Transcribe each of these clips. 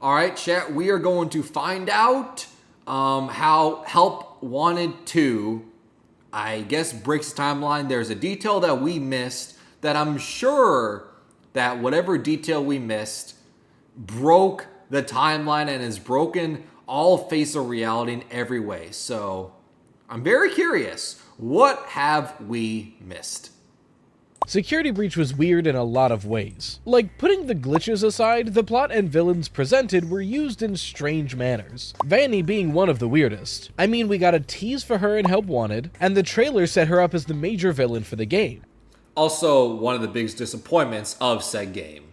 All right, chat, we are going to find out how Help Wanted 2, I guess, breaks the timeline. There's a detail that we missed that I'm sure that whatever detail we missed broke the timeline and has broken all face of reality in every way. So I'm very curious. What have we missed? Security Breach was weird in a lot of ways. Like, putting the glitches aside, the plot and villains presented were used in strange manners. VANNY being one of the weirdest. I mean, we got a tease for her in Help Wanted, and the trailer set her up as the major villain for the game. Also, one of the biggest disappointments of said game.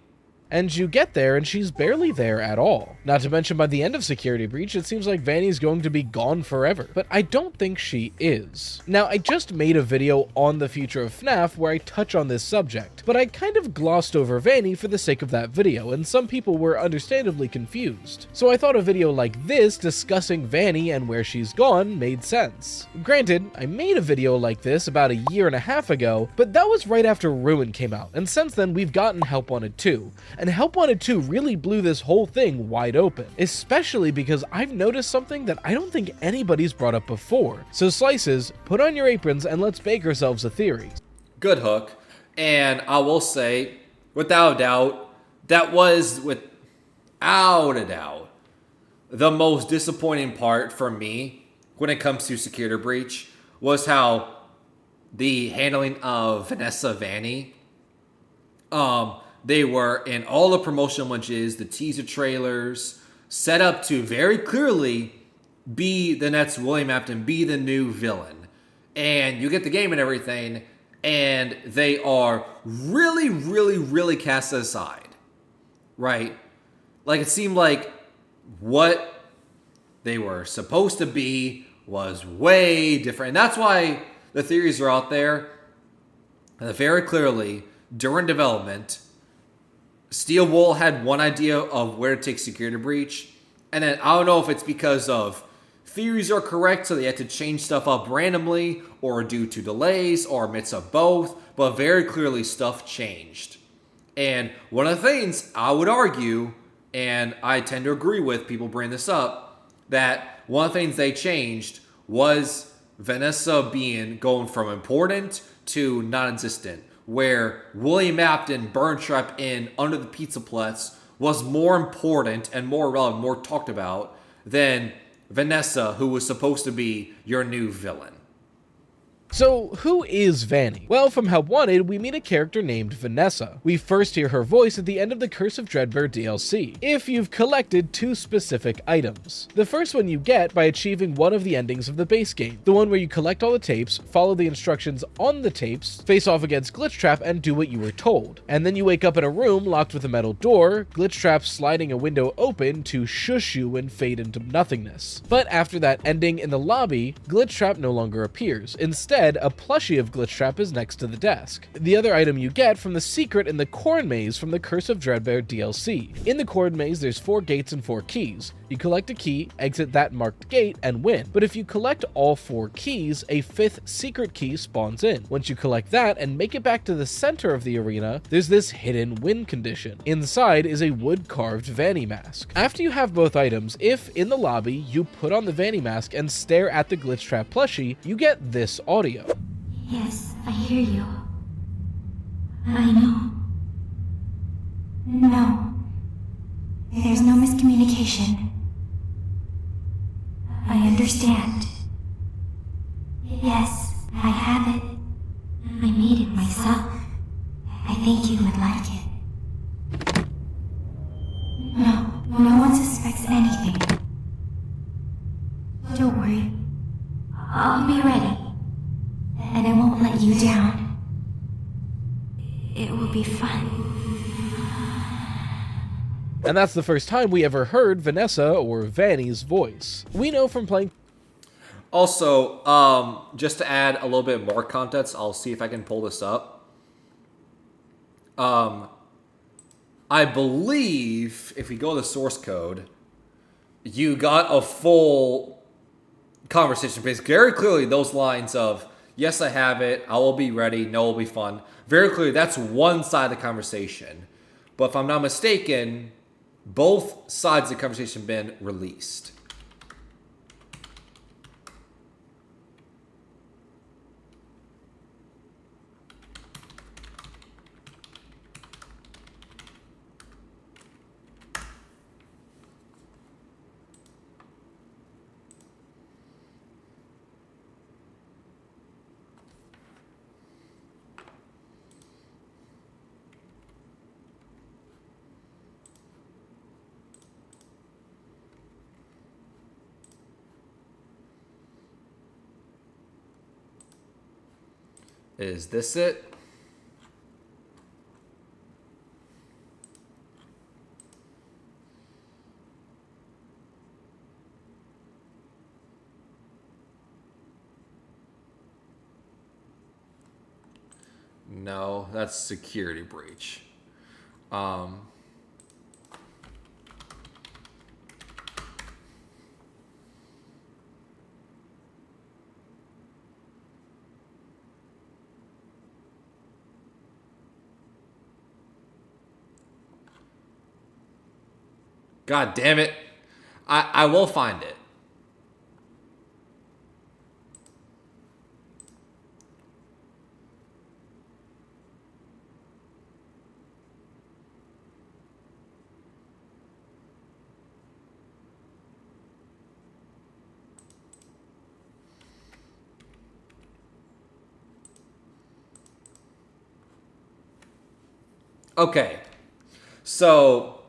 And you get there, and she's barely there at all. Not to mention, by the end of Security Breach, it seems like Vanny's going to be gone forever. But I don't think she is. Now, I just made a video on the future of FNAF where I touch on this subject, but I kind of glossed over Vanny for the sake of that video, and some people were understandably confused. So I thought a video like this discussing Vanny and where she's gone made sense. Granted, I made a video like this about 1.5 years ago, but that was right after Ruin came out, and since then we've gotten Help Wanted 2. And Help Wanted 2 really blew this whole thing wide open, especially because I've noticed something that I don't think anybody's brought up before. So Slices, put on your aprons and let's bake ourselves a theory. Good hook. And I will say, without a doubt, that was, without a doubt, the most disappointing part for me when it comes to Security Breach was how the handling of VANNY, they were in all the promotional images, the teaser trailers, set up to very clearly be the next William Afton, be the new villain. And you get the game and everything, and they are really cast aside, right? Like, it seemed like what they were supposed to be was way different. And that's why the theories are out there that very clearly, during development, Steel Wool had one idea of where to take Security Breach, and then I don't know if it's because of theories are correct, so they had to change stuff up randomly, or due to delays, or a mix of both, but very clearly stuff changed. And one of the things I would argue, and I tend to agree with people bring this up, that one of the things they changed was Vanessa going from important to non-existent, where William Afton burn trap in under the pizza pletz was more important and more relevant, more talked about than Vanessa, who was supposed to be your new villain. So, who is Vanny? Well, from Help Wanted, we meet a character named Vanessa. We first hear her voice at the end of the Curse of Dreadbear DLC, if you've collected 2 specific items. The first one you get by achieving one of the endings of the base game, the one where you collect all the tapes, follow the instructions on the tapes, face off against Glitch Trap, and do what you were told. And then you wake up in a room locked with a metal door, Glitch Trap sliding a window open to shush you and fade into nothingness. But after that ending in the lobby, Glitch Trap no longer appears. Instead, a plushie of Glitch Trap is next to the desk. The other item you get from the secret in the corn maze from the Curse of Dreadbear DLC. In the corn maze, there's 4 gates and 4 keys. You collect a key, exit that marked gate, and win. But if you collect all 4 keys, a 5th secret key spawns in. Once you collect that and make it back to the center of the arena, there's this hidden win condition. Inside is a wood-carved Vanny mask. After you have both items, if, in the lobby, you put on the Vanny mask and stare at the Glitch Trap plushie, you get this audio. Yes, I hear you. I know. No. There's no miscommunication. I understand. Yes, I have it. I made it myself. I think you would like it. No one suspects anything. Don't worry. I'll be ready. And I won't let you down. It will be fun. And that's the first time we ever heard Vanessa or Vanny's voice. We know from playing... Also, just to add a little bit more context, I'll see if I can pull this up. I believe, if we go to the source code, you got a full conversation. Basically, very clearly, those lines of, yes, I have it, I will be ready, no, it will be fun. Very clearly, that's one side of the conversation. But if I'm not mistaken, both sides of the conversation been released. Is this it? No, that's security breach. God damn it. I will find it. Okay. So,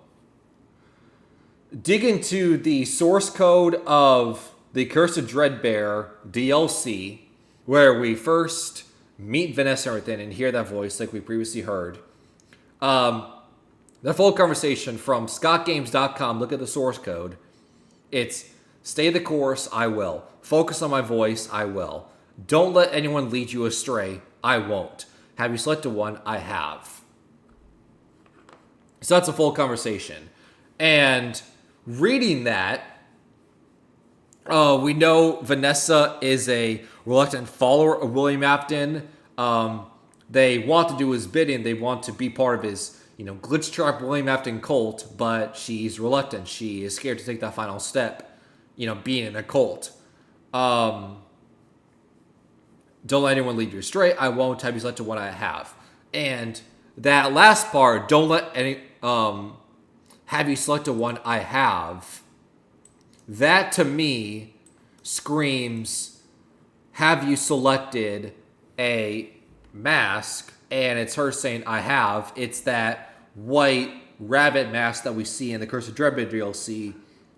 dig into the source code of the Curse of Dreadbear DLC, where we first meet Vanessa and everything and hear that voice like we previously heard. The full conversation from scottgames.com. Look at the source code. It's stay the course, I will. Focus on my voice, I will. Don't let anyone lead you astray, I won't. Have you selected one? I have. So that's a full conversation. And reading that, we know Vanessa is a reluctant follower of William Afton. They want to do his bidding. They want to be part of his, glitch trap William Afton cult, but she's reluctant. She is scared to take that final step, being in a cult. Don't let anyone lead you astray. I won't. Have you selected what I have. And that last part, don't let any, have you selected one I have. That to me screams, have you selected a mask? And it's her saying, I have. It's that white rabbit mask that we see in the Curse of Dreadbear DLC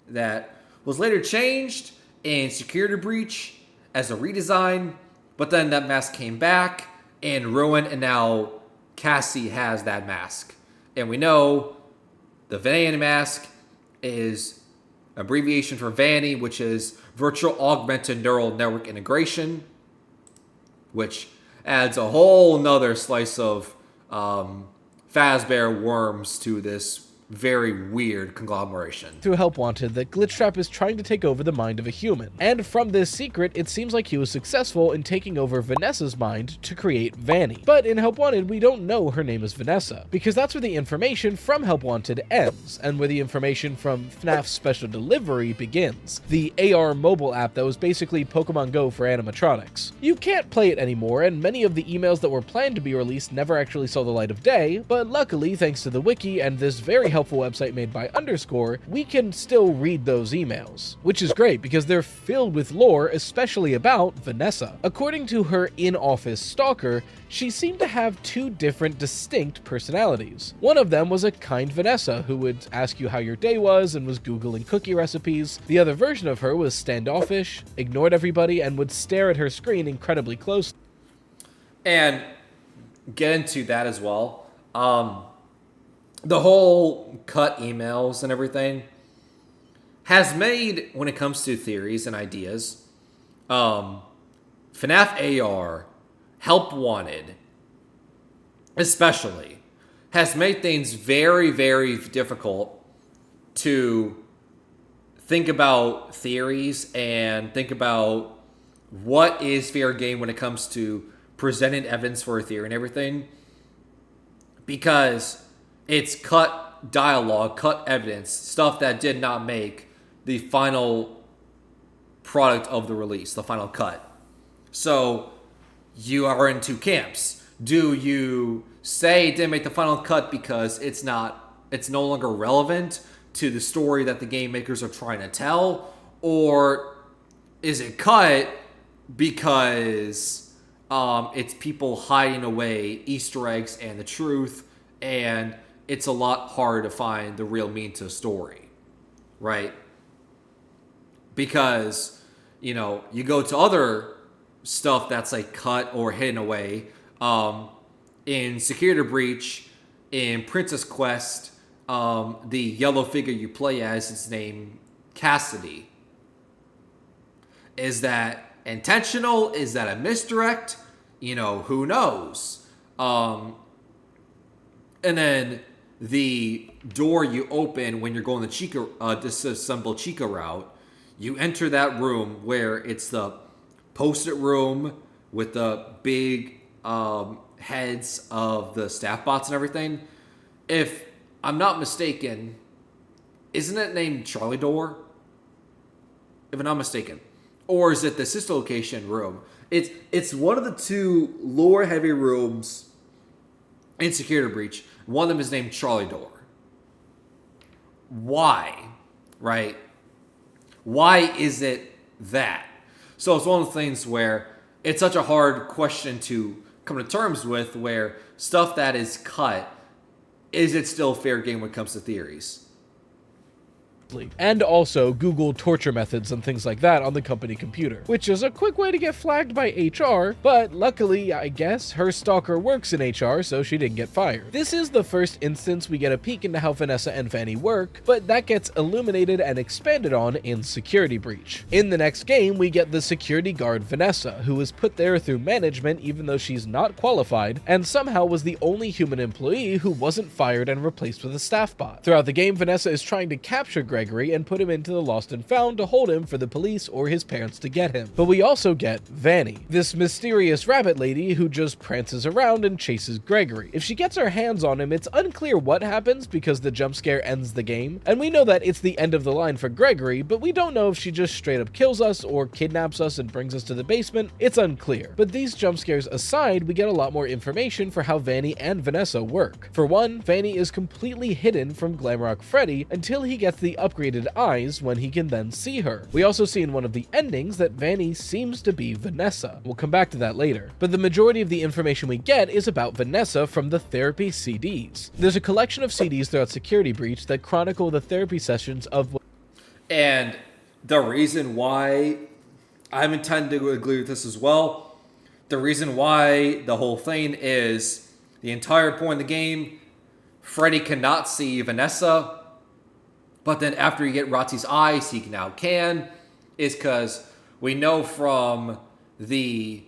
that was later changed in Security Breach as a redesign, but then that mask came back and ruined, and now Cassie has that mask. And we know the VANNY mask is abbreviation for VANNY, which is Virtual Augmented Neural Network Integration, which adds a whole nother slice of Fazbear worms to this very weird conglomeration. Through Help Wanted that Glitchtrap is trying to take over the mind of a human. And from this secret, it seems like he was successful in taking over Vanessa's mind to create Vanny. But in Help Wanted, we don't know her name is Vanessa, because that's where the information from Help Wanted ends, and where the information from FNAF Special Delivery begins, the AR mobile app that was basically Pokemon Go for animatronics. You can't play it anymore, and many of the emails that were planned to be released never actually saw the light of day, but luckily, thanks to the wiki and this very helpful website made by Underscore, we can still read those emails. Which is great, because they're filled with lore, especially about Vanessa. According to her in-office stalker, she seemed to have two different distinct personalities. One of them was a kind Vanessa, who would ask you how your day was and was Googling cookie recipes. The other version of her was standoffish, ignored everybody, and would stare at her screen incredibly closely. And get into that as well. The whole cut emails and everything has made, when it comes to theories and ideas, FNAF AR, Help Wanted, especially, has made things very, very difficult to think about theories and think about what is fair game when it comes to presenting evidence for a theory and everything, because it's cut dialogue, cut evidence, stuff that did not make the final product of the release, the final cut. So you are in two camps. Do you say it didn't make the final cut because it's no longer relevant to the story that the game makers are trying to tell, or is it cut because it's people hiding away Easter eggs and the truth, and it's a lot harder to find the real meaning to the story, right? Because, you go to other stuff that's like cut or hidden away. In Security Breach, in Princess Quest, the yellow figure you play as is named Cassidy. Is that intentional? Is that a misdirect? Who knows? And then the door you open when you're going the Chica, disassemble Chica route, you enter that room where it's the post-it room with the big heads of the staff bots and everything. If I'm not mistaken, isn't it named Charlie Door? If I'm not mistaken. Or is it the sister location room? It's one of the two lore heavy rooms in Security Breach. One of them is named Charlie Door. Why? Right? Why is it that? So it's one of the things where it's such a hard question to come to terms with, where stuff that is cut, is it still fair game when it comes to theories? And also Google torture methods and things like that on the company computer, which is a quick way to get flagged by HR, but luckily, I guess, her stalker works in HR, so she didn't get fired. This is the first instance we get a peek into how Vanessa and Vanny work, but that gets illuminated and expanded on in Security Breach. In the next game, we get the security guard Vanessa, who was put there through management even though she's not qualified, and somehow was the only human employee who wasn't fired and replaced with a staff bot. Throughout the game, Vanessa is trying to capture Gregory and put him into the Lost and Found to hold him for the police or his parents to get him. But we also get Vanny, this mysterious rabbit lady who just prances around and chases Gregory. If she gets her hands on him, it's unclear what happens because the jump scare ends the game, and we know that it's the end of the line for Gregory, but we don't know if she just straight up kills us or kidnaps us and brings us to the basement. It's unclear. But these jump scares aside, we get a lot more information for how Vanny and Vanessa work. For one, Vanny is completely hidden from Glamrock Freddy until he gets the upgraded eyes, when he can then see her. We also see in one of the endings that Vanny seems to be Vanessa. We'll come back to that later. But the majority of the information we get is about Vanessa from the therapy CDs. There's a collection of CDs throughout Security Breach that chronicle the therapy sessions of... And the reason why I'm intending to agree with this as well, the reason why the whole thing is the entire point of the game, Freddy cannot see Vanessa, but then after you get Rotzi's eyes, he now can, is because we know from the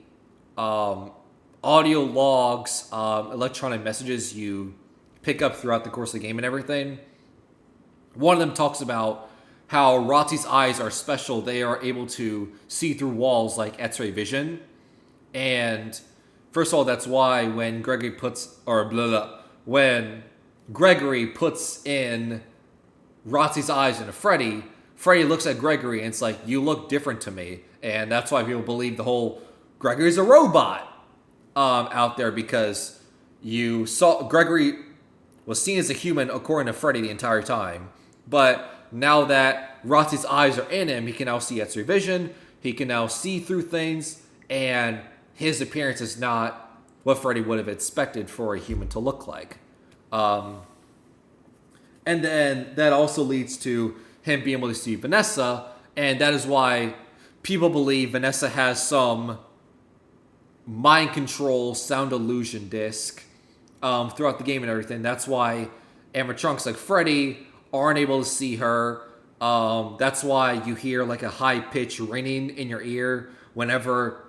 audio logs, electronic messages you pick up throughout the course of the game and everything. One of them talks about how Rotzi's eyes are special. They are able to see through walls like X-ray vision. And first of all, that's why when Gregory puts in Rotzi's eyes into Freddy looks at Gregory and it's like, you look different to me. And that's why people believe the whole Gregory's a robot out there, because you saw Gregory was seen as a human according to Freddy the entire time. But now that Rotzi's eyes are in him, he can now see X-ray vision, he can now see through things, and his appearance is not what Freddy would have expected for a human to look like. And then that also leads to him being able to see Vanessa, and that is why people believe Vanessa has some mind control, sound illusion disc throughout the game and everything. That's why animatronics like Freddy aren't able to see her. That's why you hear like a high-pitched ringing in your ear whenever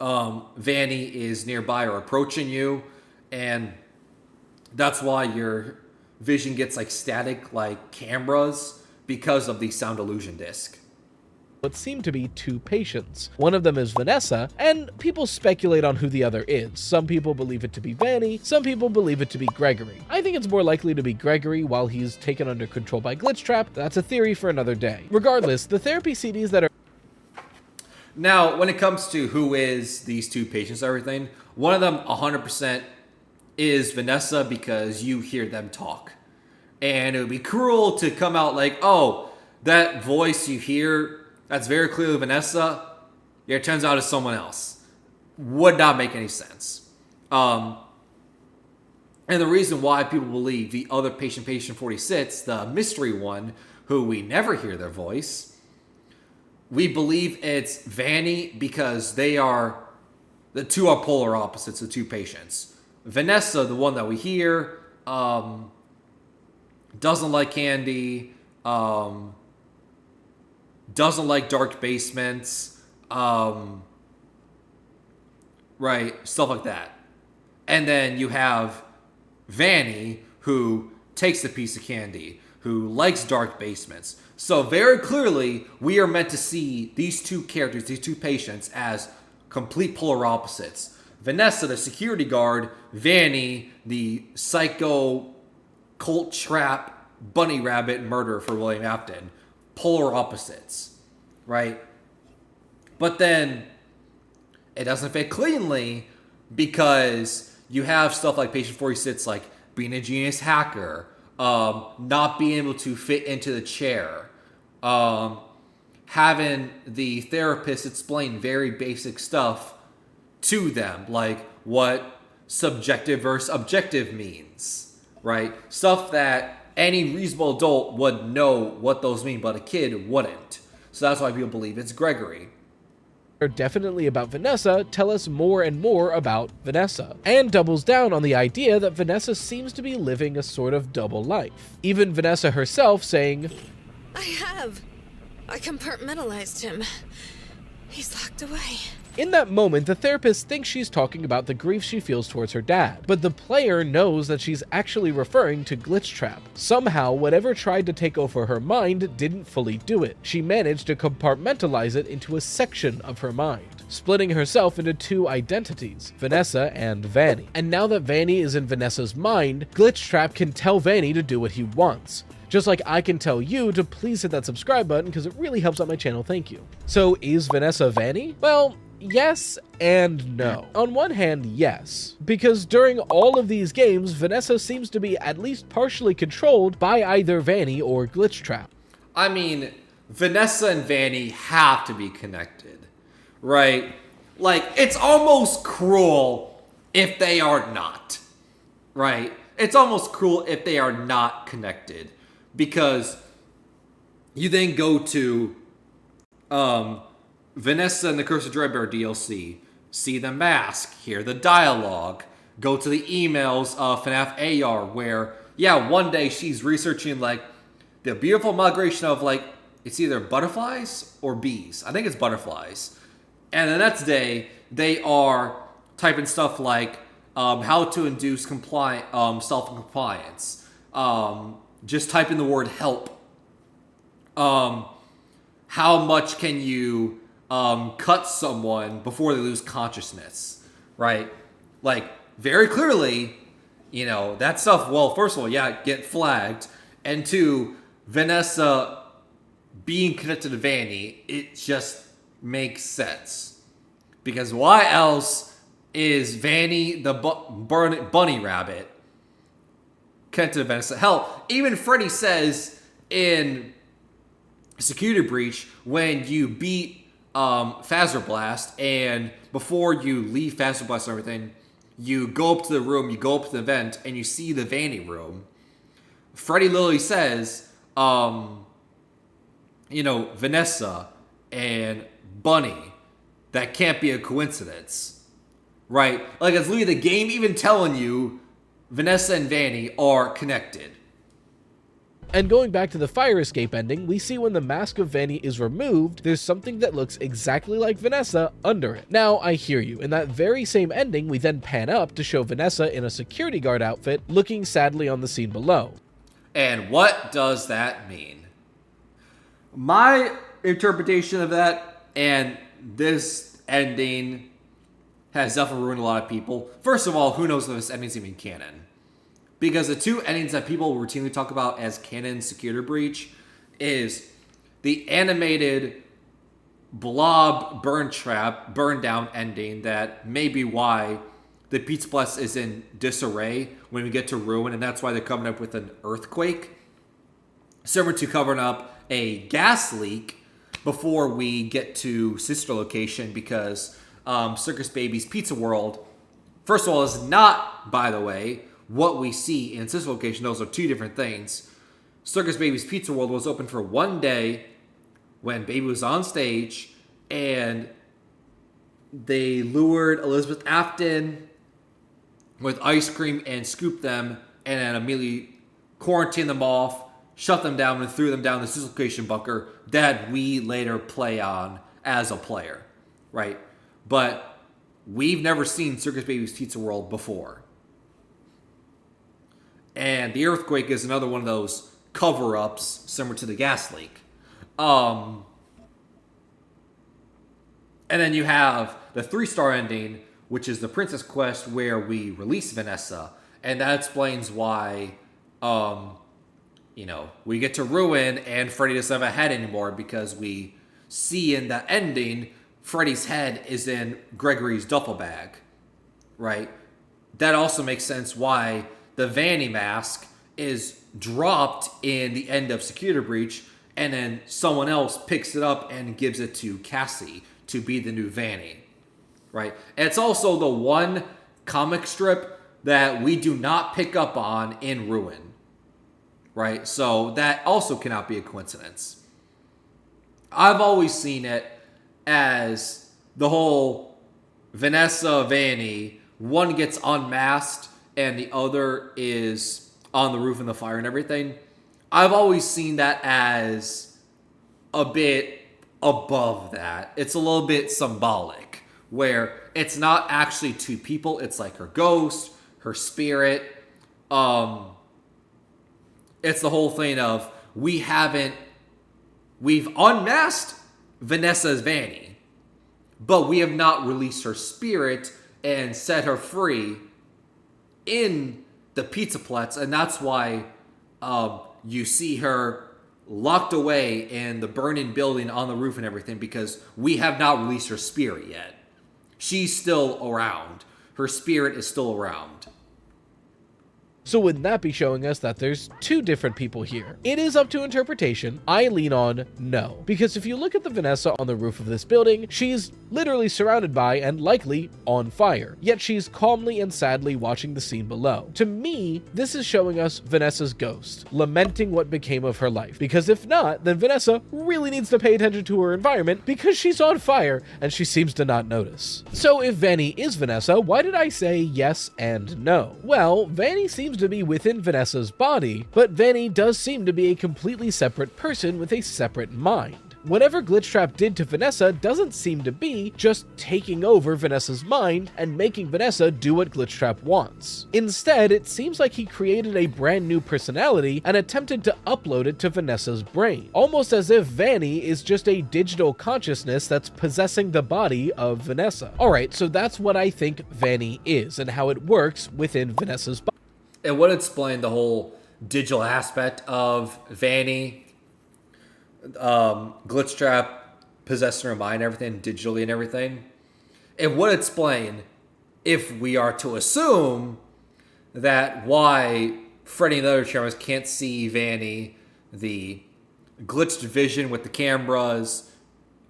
Vanny is nearby or approaching you, and that's why your vision gets like static like cameras, because of the sound illusion disc. what seem to be two patients. One of them is Vanessa, and people speculate on who the other is. Some people believe it to be Vanny, some people believe it to be Gregory. I think it's more likely to be Gregory while he's taken under control by Glitchtrap. That's a theory for another day. Regardless, the therapy CDs that are Now, when it comes to who is these two patients and everything, one of them 100% is Vanessa because you hear them talk. And it would be cruel to come out like, oh, that voice you hear, that's very clearly Vanessa. Yeah, it turns out it's someone else. Would not make any sense. And the reason why people believe the other patient 46, the mystery one, who we never hear their voice, we believe it's Vanny because the two are polar opposites, the two patients. Vanessa, the one that we hear, doesn't like candy, doesn't like dark basements, right, stuff like that. And then you have Vanny, who takes the piece of candy, who likes dark basements. So very clearly, we are meant to see these two characters, these two patients, as complete polar opposites. Vanessa, the security guard, Vanny, the psycho cult trap bunny rabbit murderer for William Afton. Polar opposites, right? But then it doesn't fit cleanly because you have stuff like Patient 46, like being a genius hacker, not being able to fit into the chair, having the therapist explain very basic stuff to them, like what subjective versus objective means, right? Stuff that any reasonable adult would know what those mean, but a kid wouldn't. So that's why people believe it's Gregory. are definitely about Vanessa tell us more and more about Vanessa, and doubles down on the idea that Vanessa seems to be living a sort of double life. Even Vanessa herself saying, I compartmentalized him. He's locked away. in that moment, the therapist thinks she's talking about the grief she feels towards her dad, but the player knows that she's actually referring to Glitchtrap. Somehow, whatever tried to take over her mind didn't fully do it. She managed to compartmentalize it into a section of her mind, splitting herself into two identities, Vanessa and Vanny. And now that Vanny is in Vanessa's mind, Glitchtrap can tell Vanny to do what he wants. Just like I can tell you to please hit that subscribe button because it really helps out my channel, thank you. So is Vanessa Vanny? Well, yes and no. On one hand, yes, because during all of these games, Vanessa seems to be at least partially controlled by either Vanny or Glitchtrap. I mean, Vanessa and Vanny have to be connected, right? Like, it's almost cruel if they are not, right? It's almost cruel if they are not connected, because you then go to Vanessa and the Curse of Dreadbear DLC, see the mask, hear the dialogue, go to the emails of FNAF AR where, yeah, one day she's researching, like, the beautiful migration of, like, it's either butterflies or bees. I think it's butterflies. And the next day, they are typing stuff like how to induce self-compliance. Just type in the word help. How much can you cut someone before they lose consciousness, right? Like, very clearly, you know, that stuff, well, first of all, yeah, get flagged. And two, Vanessa being connected to Vanny, it just makes sense. Because why else is Vanny the bunny rabbit connected to Vanessa? Hell, even Freddy says in Security Breach, when you beat Phaser Blast, and before you leave Phaser Blast and everything, you go up to the room, you go up to the vent, and you see the Vanny room. Freddy literally says, you know, Vanessa and Bunny, that can't be a coincidence, right? Like, it's literally the game even telling you Vanessa and Vanny are connected. And going back to the fire escape ending, we see when the mask of Vanny is removed, there's something that looks exactly like Vanessa under it. Now, I hear you. In that very same ending, we then pan up to show Vanessa in a security guard outfit, looking sadly on the scene below. And what does that mean? My interpretation of that, and this ending has definitely ruined a lot of people. First of all, who knows if this ending's even canon? Because the two endings that people routinely talk about as canon security breach is the animated blob burn down ending that may be why the Pizza Plus is in disarray when we get to Ruin, and that's why they're coming up with an earthquake. Similar to covering up a gas leak before we get to sister location, because Circus Baby's Pizza World, first of all, is not, by the way, what we see in sister location. Those are two different things. Circus Baby's Pizza World was open for one day when Baby was on stage, and they lured Elizabeth Afton with ice cream and scooped them, and then immediately quarantined them off, shut them down, and threw them down the sister location bunker that we later play on as a player, right? But we've never seen Circus Baby's Pizza World before. And the earthquake is another one of those cover-ups similar to the gas leak. And then you have the 3-star ending, which is the Princess Quest, where we release Vanessa. And that explains why, we get to Ruin and Freddy doesn't have a head anymore, because we see in the ending, Freddy's head is in Gregory's duffel bag, right? That also makes sense why the Vanny mask is dropped in the end of Security Breach, and then someone else picks it up and gives it to Cassie to be the new Vanny, right? And it's also the one comic strip that we do not pick up on in Ruin, right? So that also cannot be a coincidence. I've always seen it as the whole Vanessa Vanny, one gets unmasked and the other is on the roof in the fire and everything. I've always seen that as a bit above that. It's a little bit symbolic, where it's not actually two people. It's like her ghost, her spirit. It's the whole thing of we've unmasked Vanessa's Vanny, but we have not released her spirit and set her free in the Pizza Plex, and that's why you see her locked away in the burning building on the roof and everything, because we have not released her spirit yet. She's still around. Her spirit is still around. So wouldn't that be showing us that there's two different people here? It is up to interpretation. I lean on no. Because if you look at the Vanessa on the roof of this building, she's literally surrounded by and likely on fire. Yet she's calmly and sadly watching the scene below. To me, this is showing us Vanessa's ghost, lamenting what became of her life. Because if not, then Vanessa really needs to pay attention to her environment, because she's on fire and she seems to not notice. So if Vanny is Vanessa, why did I say yes and no? Well, Vanny seems to be within Vanessa's body, but Vanny does seem to be a completely separate person with a separate mind. Whatever Glitchtrap did to Vanessa doesn't seem to be just taking over Vanessa's mind and making Vanessa do what Glitchtrap wants. Instead, it seems like he created a brand new personality and attempted to upload it to Vanessa's brain, almost as if Vanny is just a digital consciousness that's possessing the body of Vanessa. Alright, so that's what I think Vanny is and how it works within Vanessa's body. It would explain the whole digital aspect of Vanny, Glitchtrap possessing her mind, everything digitally and everything. It would explain, if we are to assume, that why Freddy and the other cameras can't see Vanny, the glitched vision with the cameras,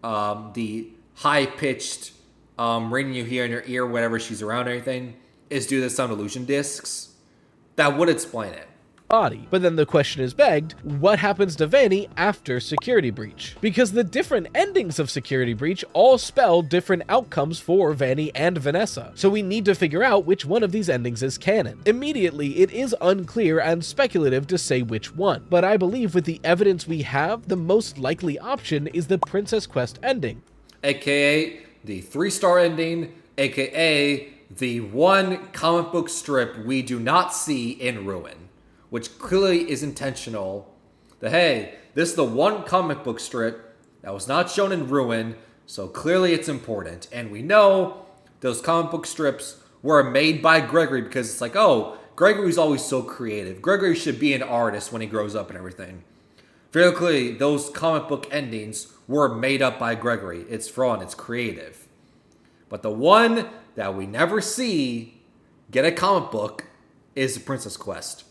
the high-pitched ringing you hear in your ear whenever she's around or anything, is due to sound illusion discs. That would explain it. Body. But then the question is begged, what happens to Vanny after Security Breach? Because the different endings of Security Breach all spell different outcomes for Vanny and Vanessa. So we need to figure out which one of these endings is canon. Immediately, it is unclear and speculative to say which one, but I believe with the evidence we have, the most likely option is the Princess Quest ending. AKA the 3-star ending, AKA the one comic book strip we do not see in Ruin, which clearly is intentional. That, hey, this is the one comic book strip That was not shown in Ruin, so clearly it's important. And we know those comic book strips were made by Gregory because it's like, oh, Gregory's always so creative. Gregory should be an artist when he grows up and everything. Very clearly, those comic book endings were made up by Gregory. It's fun, it's creative. But the one that we never see get a comic book is the Princess Quest.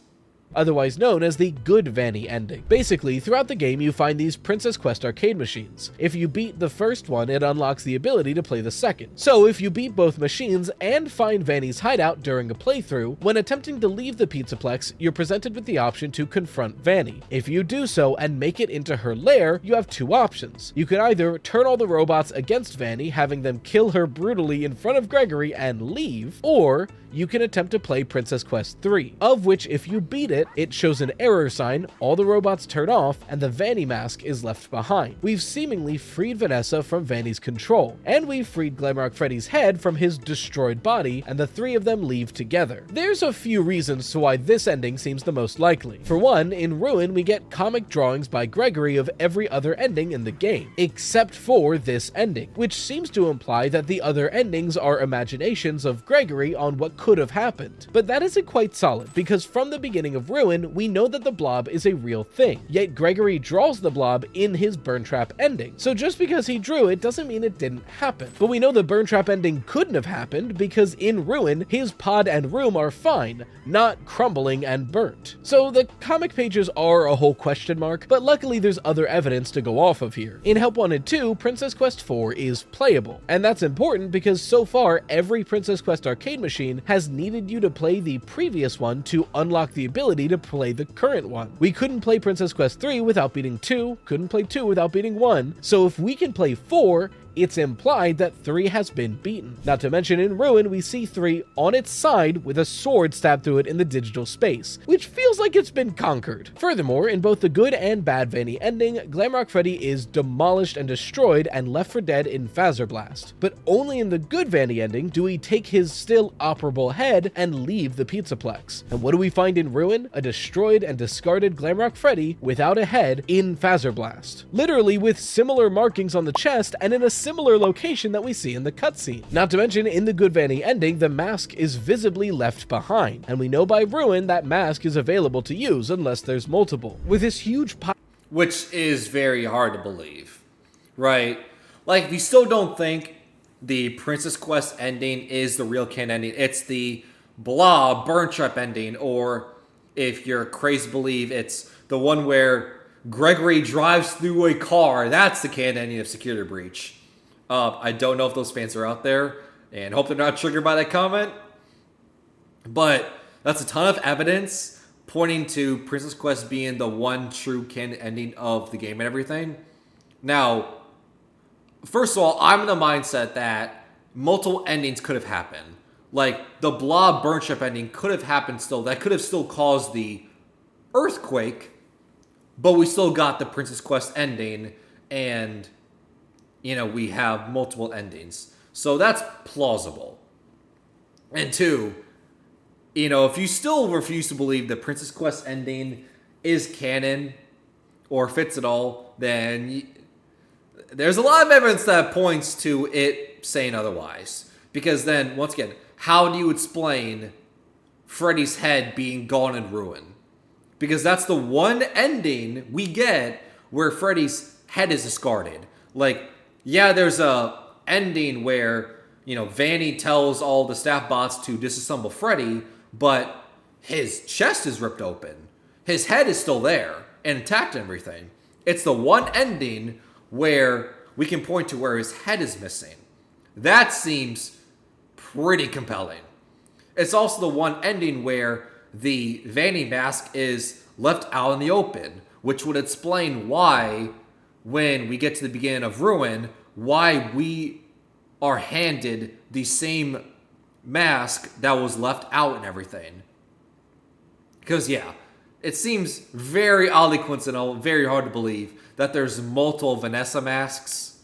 Otherwise known as the good VANNY ending. Basically, throughout the game you find these Princess Quest arcade machines. If you beat the first one, it unlocks the ability to play the second. So if you beat both machines and find VANNY's hideout during a playthrough, when attempting to leave the Pizzaplex, you're presented with the option to confront VANNY. If you do so and make it into her lair, you have two options. You can either turn all the robots against VANNY, having them kill her brutally in front of Gregory and leave, or you can attempt to play Princess Quest 3, of which if you beat it, it shows an error sign, all the robots turn off, and the VANNY mask is left behind. We've seemingly freed Vanessa from VANNY's control, and we've freed Glamrock Freddy's head from his destroyed body, and the three of them leave together. There's a few reasons to why this ending seems the most likely. For one, in Ruin we get comic drawings by Gregory of every other ending in the game, except for this ending, which seems to imply that the other endings are imaginations of Gregory on what could have happened. But that isn't quite solid, because from the beginning of Ruin, we know that the blob is a real thing, yet Gregory draws the blob in his Burn Trap ending. So just because he drew it doesn't mean it didn't happen. But we know the Burn Trap ending couldn't have happened because in Ruin, his pod and room are fine, not crumbling and burnt. So the comic pages are a whole question mark, but luckily there's other evidence to go off of here. In Help Wanted 2, Princess Quest 4 is playable, and that's important because so far every Princess Quest arcade machine has needed you to play the previous one to unlock the ability to play the current one. We couldn't play Princess Quest 3 without beating 2, couldn't play 2 without beating 1, so if we can play 4, it's implied that 3 has been beaten. Not to mention in Ruin, we see 3 on its side with a sword stabbed through it in the digital space, which feels like it's been conquered. Furthermore, in both the good and bad VANNY ending, Glamrock Freddy is demolished and destroyed and left for dead in Phaser Blast. But only in the good VANNY ending do we take his still operable head and leave the Pizzaplex. And what do we find in Ruin? A destroyed and discarded Glamrock Freddy without a head in Phaser Blast. Literally with similar markings on the chest and in a similar location that we see in the cutscene. Not to mention, in the good VANNY ending, the mask is visibly left behind, and we know by Ruin that mask is available to use unless there's multiple. With this huge which is very hard to believe, right? Like, we still don't think the Princess Quest ending is the real canon ending. It's the blah Burn Trap ending, or if you're crazy to believe, it's the one where Gregory drives through a car. That's the canon ending of Security Breach. I don't know if those fans are out there, and hope they're not triggered by that comment. But that's a ton of evidence pointing to Princess Quest being the one true canon ending of the game and everything. Now, first of all, I'm in the mindset that multiple endings could have happened. Like, the Blob Burn Trap ending could have happened still. That could have still caused the earthquake, but we still got the Princess Quest ending, and we have multiple endings. So that's plausible. And two, if you still refuse to believe the Princess Quest ending is canon or fits at all, then there's a lot of evidence that points to it saying otherwise. Because then, once again, how do you explain Freddy's head being gone in Ruin? Because that's the one ending we get where Freddy's head is discarded. Like, yeah, there's a ending where, VANNY tells all the staff bots to disassemble Freddy, but his chest is ripped open. His head is still there and intact and everything. It's the one ending where we can point to where his head is missing. That seems pretty compelling. It's also the one ending where the VANNY mask is left out in the open, which would explain why, when we get to the beginning of Ruin, why we are handed the same mask that was left out and everything. Because, yeah, it seems very oddly coincidental, very hard to believe that there's multiple Vanessa masks.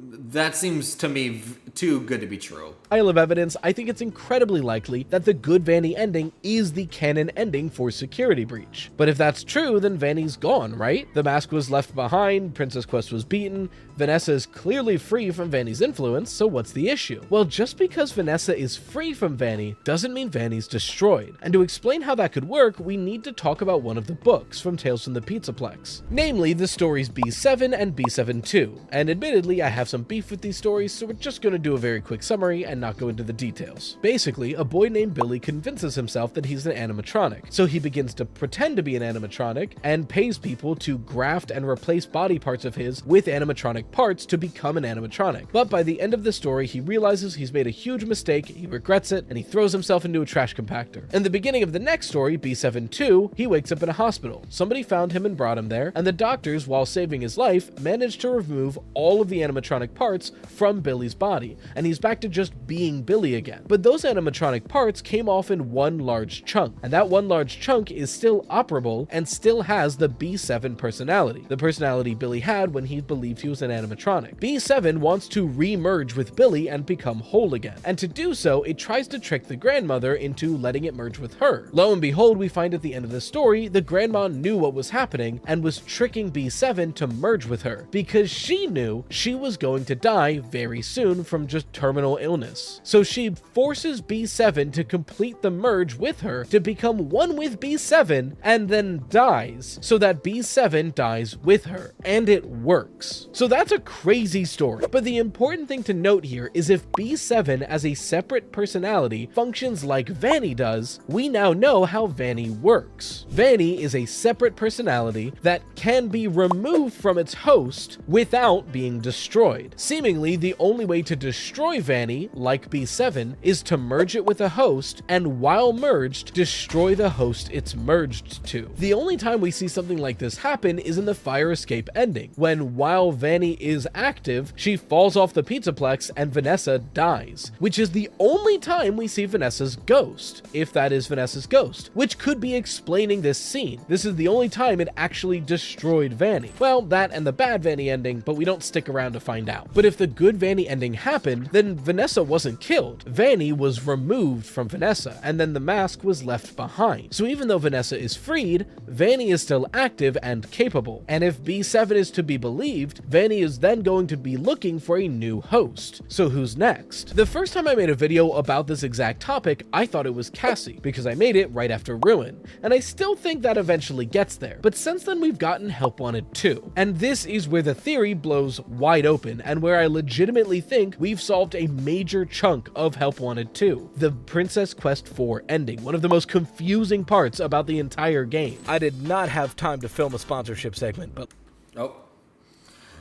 That seems to me too good to be true. Pile of evidence, I think it's incredibly likely that the good Vanny ending is the canon ending for Security Breach. But if that's true, then Vanny's gone, right? The mask was left behind, Princess Quest was beaten, Vanessa is clearly free from Vanny's influence, so what's the issue? Well, just because Vanessa is free from Vanny doesn't mean Vanny's destroyed. And to explain how that could work, we need to talk about one of the books from Tales from the Pizzaplex, namely the stories B7 and B7-2. And admittedly, I have some beef with these stories, so we're just going to do a very quick summary and not go into the details. Basically, a boy named Billy convinces himself that he's an animatronic, so he begins to pretend to be an animatronic and pays people to graft and replace body parts of his with animatronic parts to become an animatronic. But by the end of the story, he realizes he's made a huge mistake, he regrets it, and he throws himself into a trash compactor. In the beginning of the next story, B7-2, he wakes up in a hospital. Somebody found him and brought him there, and the doctors, while saving his life, managed to remove all of the animatronic parts from Billy's body, and he's back to just being Billy again. But those animatronic parts came off in one large chunk, and that one large chunk is still operable and still has the B7 personality, the personality Billy had when he believed he was an animatronic. B7 wants to re-merge with Billy and become whole again, and to do so, it tries to trick the grandmother into letting it merge with her. Lo and behold, we find at the end of the story, the grandma knew what was happening and was tricking B7 to merge with her, because she knew she was going to die very soon from just terminal illness. So she forces B7 to complete the merge with her to become one with B7 and then dies, so that B7 dies with her, and it works. So that's a crazy story, but the important thing to note here is if B7 as a separate personality functions like Vanny does, we now know how Vanny works. Vanny is a separate personality that can be removed from its host without being destroyed. Seemingly, the only way to destroy Vanny, like B7, is to merge it with a host, and while merged, destroy the host it's merged to. The only time we see something like this happen is in the fire escape ending, when while Vanny is active, she falls off the Pizzaplex and Vanessa dies, which is the only time we see Vanessa's ghost, if that is Vanessa's ghost, which could be explaining this scene. This is the only time it actually destroyed Vanny. Well, that and the bad Vanny ending, but we don't stick around to find out. But if the good Vanny ending happened, then Vanessa wasn't killed. Vanny was removed from Vanessa, and then the mask was left behind. So even though Vanessa is freed, Vanny is still active and capable. And if B7 is to be believed, Vanny is then going to be looking for a new host. So who's next? The first time I made a video about this exact topic, I thought it was Cassie, because I made it right after Ruin, and I still think that eventually gets there. But since then we've gotten Help Wanted 2, and this is where the theory blows wide open, and where I legitimately think we've solved a major chunk of Help Wanted 2, the Princess Quest 4 ending, one of the most confusing parts about the entire game. I did not have time to film a sponsorship segment, but... Oh.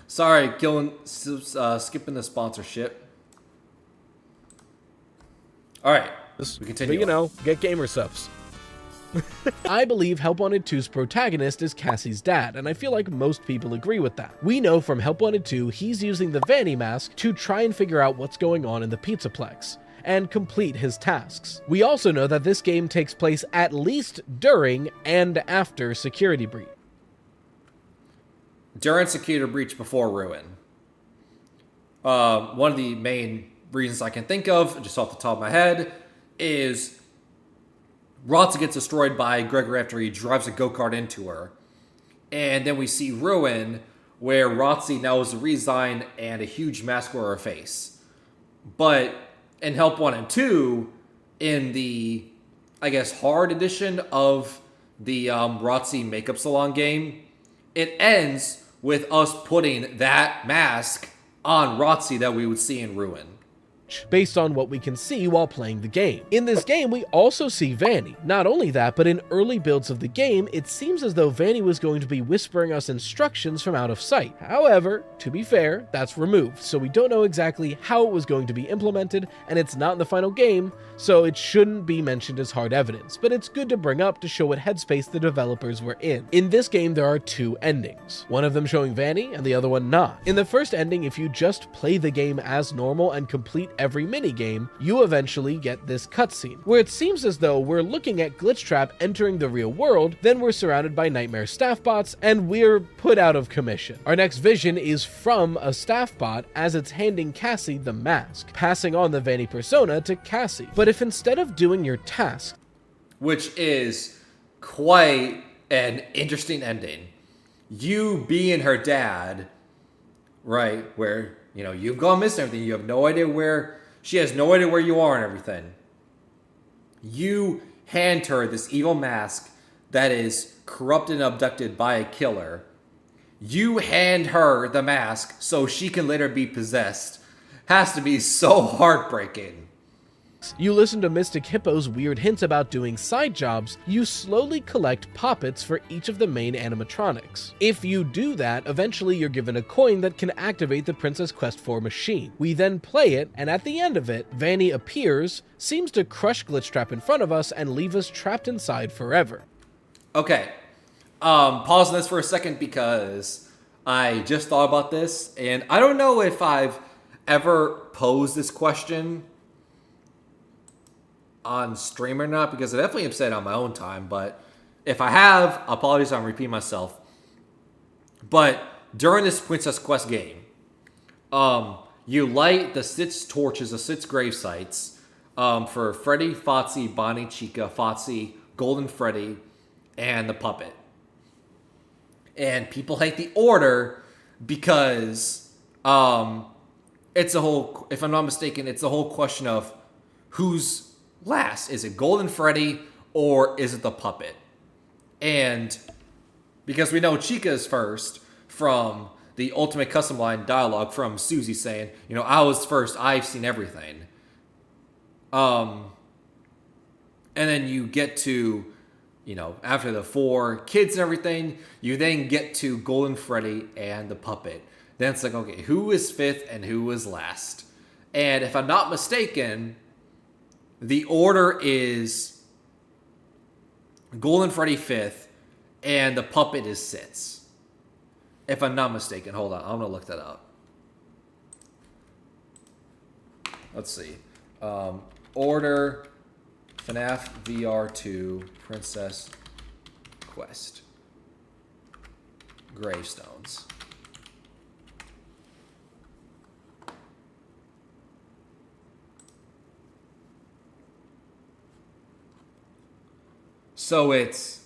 Sorry, Gillen, skipping the sponsorship. Alright, we continue. But you know, get gamer subs. I believe Help Wanted 2's protagonist is Cassie's dad, and I feel like most people agree with that. We know from Help Wanted 2 he's using the Vanny mask to try and figure out what's going on in the Pizzaplex and complete his tasks. We also know that this game takes place at least during and after Security Breach. During Security Breach, before Ruin. One of the main reasons I can think of, just off the top of my head, is Rotza gets destroyed by Gregor after he drives a go-kart into her. And then we see Ruin, where Rotzi now is a resign and a huge mask over her face. But in Help 1 and 2, in the, I guess, hard edition of the Rotzi makeup salon game, it ends with us putting that mask on Rotzi that we would see in Ruin, based on what we can see while playing the game. In this game, we also see Vanny. Not only that, but in early builds of the game, it seems as though Vanny was going to be whispering us instructions from out of sight. However, to be fair, that's removed, so we don't know exactly how it was going to be implemented, and it's not in the final game, so it shouldn't be mentioned as hard evidence, but it's good to bring up to show what headspace the developers were in. In this game, there are two endings, one of them showing Vanny and the other one not. In the first ending, if you just play the game as normal and complete every minigame, you eventually get this cutscene, where it seems as though we're looking at Glitchtrap entering the real world, then we're surrounded by Nightmare staff bots, and we're put out of commission. Our next vision is from a staff bot as it's handing Cassie the mask, passing on the Vanny persona to Cassie. But if instead of doing your task, which is quite an interesting ending, you being her dad, right, where, you know, you've gone missing everything, you have no idea where, she has no idea where you are and everything. You hand her this evil mask that is corrupted and abducted by a killer. You hand her the mask so she can later be possessed. Has to be so heartbreaking. you listen to Mystic Hippo's weird hints about doing side jobs, you slowly collect poppets for each of the main animatronics. If you do that, eventually you're given a coin that can activate the Princess Quest 4 machine. We then play it, and at the end of it, Vanny appears, seems to crush Glitchtrap in front of us, and leave us trapped inside forever. Okay, pause on this for a second because I just thought about this, and I don't know if I've ever posed this question on stream or not, because I definitely have said it on my own time, but if I have, apologies, I'm repeating myself. But during this Princess Quest game, you light the 6 torches, the 6 grave sites, for Freddy, Foxy, Bonnie, Chica, Foxy, Golden Freddy, and the puppet. And people hate the order because it's a whole, if I'm not mistaken, it's the whole question of who's last. Is it Golden Freddy or is it the puppet? And because we know Chica is first from the Ultimate Custom Line dialogue from Susie saying, you know, I was first, I've seen everything. And then you get to, you know, after the 4 kids and everything, you then get to Golden Freddy and the puppet. Then it's like, okay, who is 5th and who is last? And if I'm not mistaken, the order is Golden Freddy 5th and the puppet is 6th. If I'm not mistaken. Hold on, I'm going to look that up. Let's see. Order FNAF VR2 Princess Quest. Gravestones. So it's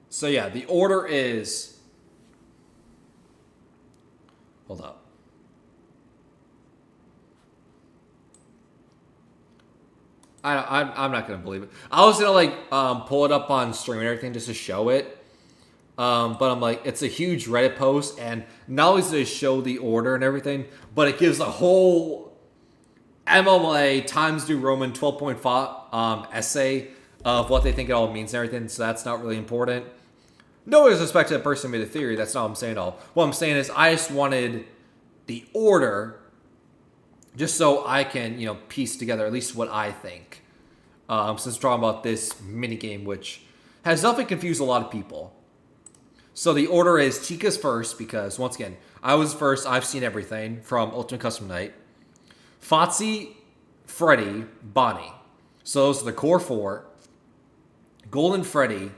so yeah, the order is, hold up. I'm not gonna believe it. I was gonna like pull it up on stream and everything just to show it, but I'm like, it's a huge Reddit post, and not only does it show the order and everything, but it gives a whole MLA Times New Roman 12-point essay of what they think it all means and everything. So that's not really important. No disrespect to the person who made the theory. That's not what I'm saying at all. What I'm saying is I just wanted the order, just so I can, you know, piece together at least what I think. Since we're talking about this minigame, which has definitely confused a lot of people. So the order is Chica's first, because, once again, I was first. I've seen everything from Ultimate Custom Night. Foxy, Freddy, Bonnie. So those are the core 4. Golden Freddy.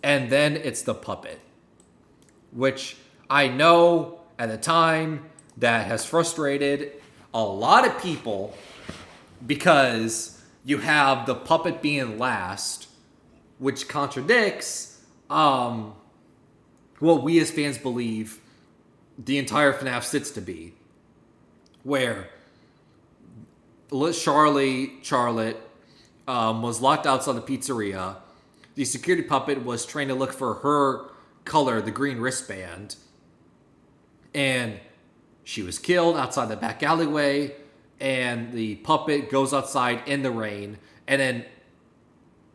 And then it's the puppet. Which I know at the time that has frustrated a lot of people, because you have the puppet being last, which contradicts what we as fans believe the entire FNAF sits to be, where Charlotte was locked outside the pizzeria. The security puppet was trying to look for her color, the green wristband, and she was killed outside the back alleyway, and the puppet goes outside in the rain, and then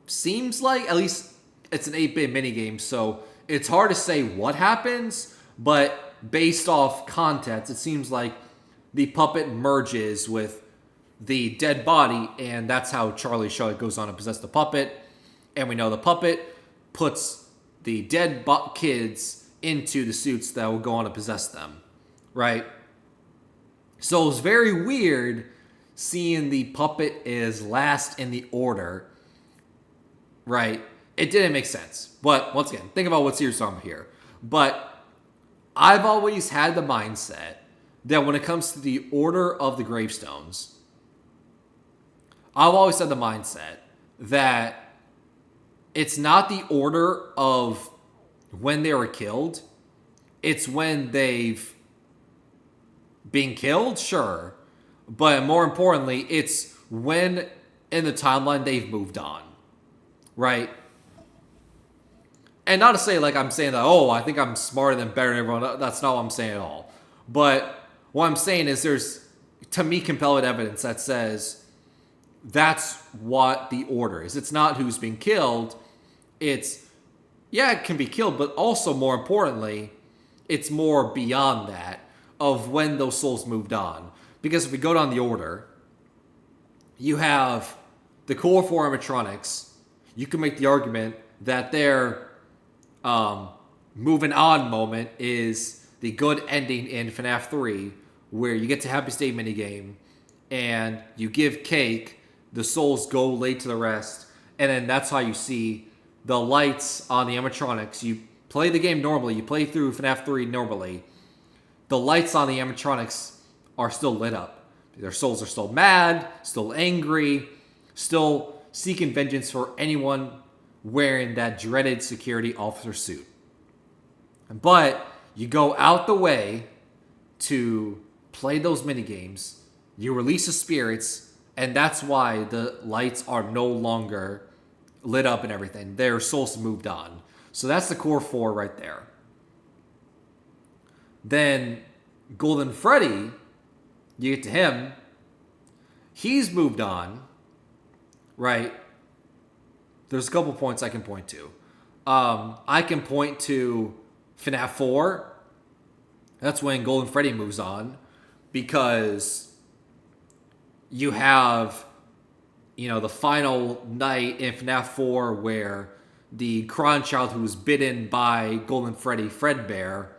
seems like, at least it's an 8-bit minigame, so it's hard to say what happens, but based off context, it seems like the puppet merges with the dead body, and that's how Charlie Charlotte goes on to possess the puppet. And we know the puppet puts the dead kids into the suits that will go on to possess them, right? So it was very weird seeing the puppet is last in the order, right? It didn't make sense. But once again, think about what series I'm here. But I've always had the mindset that when it comes to the order of the gravestones, I've always had the mindset that it's not the order of when they were killed. It's when they've been killed, sure. But more importantly, it's when in the timeline they've moved on. Right? And not to say like I'm saying that, oh, I think I'm smarter than better than everyone. That's not what I'm saying at all. But what I'm saying is there's, to me, compelling evidence that says that's what the order is. It's not who's being killed. It's, yeah, it can be killed, but also more importantly, it's more beyond that of when those souls moved on. Because if we go down the order, you have the core 4 animatronics. You can make the argument that their moving on moment is the good ending in FNAF 3, where you get to Happy State minigame, and you give cake, the souls go late to the rest, and then that's how you see the lights on the animatronics. You play the game normally, you play through FNAF 3 normally, the lights on the animatronics are still lit up. Their souls are still mad, still angry, still seeking vengeance for anyone wearing that dreaded security officer suit. But you go out the way to play those minigames, you release the spirits, and that's why the lights are no longer lit up and everything. Their souls moved on. So that's the core 4 right there. Then Golden Freddy, you get to him, he's moved on, right? There's a couple points I can point to. I can point to FNAF 4. That's when Golden Freddy moves on, because you have, the final night in FNAF 4 where the Cron child who was bitten by Golden Freddy, Fredbear,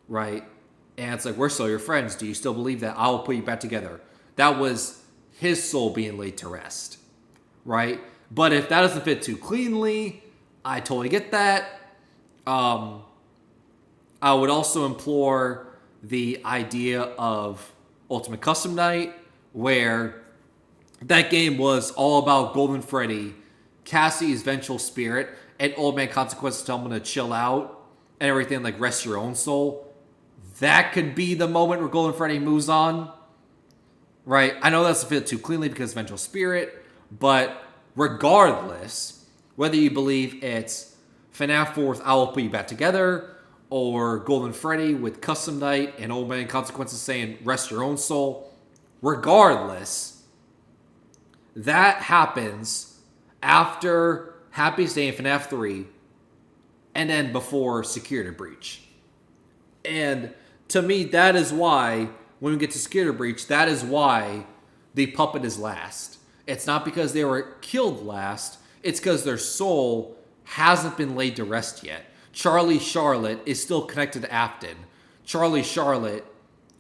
right? And it's like, we're still your friends. Do you still believe that? I will put you back together. That was his soul being laid to rest, right? But if that doesn't fit too cleanly, I totally get that. I would also implore the idea of Ultimate Custom Night, where that game was all about Golden Freddy, Cassie's vengeful spirit, and Old Man Consequences tell him to chill out and everything, like rest your own soul. That could be the moment where Golden Freddy moves on, right? I know that's a bit too cleanly because vengeful spirit, but regardless, whether you believe it's FNAF 4's I Will Put You Back Together, or Golden Freddy with Custom Night and Old Man Consequences saying rest your own soul, regardless, that happens after Happiest Day in FNAF 3 and then before Security Breach. And to me, that is why, when we get to Security Breach, that is why the puppet is last. It's not because they were killed last, it's because their soul hasn't been laid to rest yet. Charlie Charlotte is still connected to Afton. Charlie Charlotte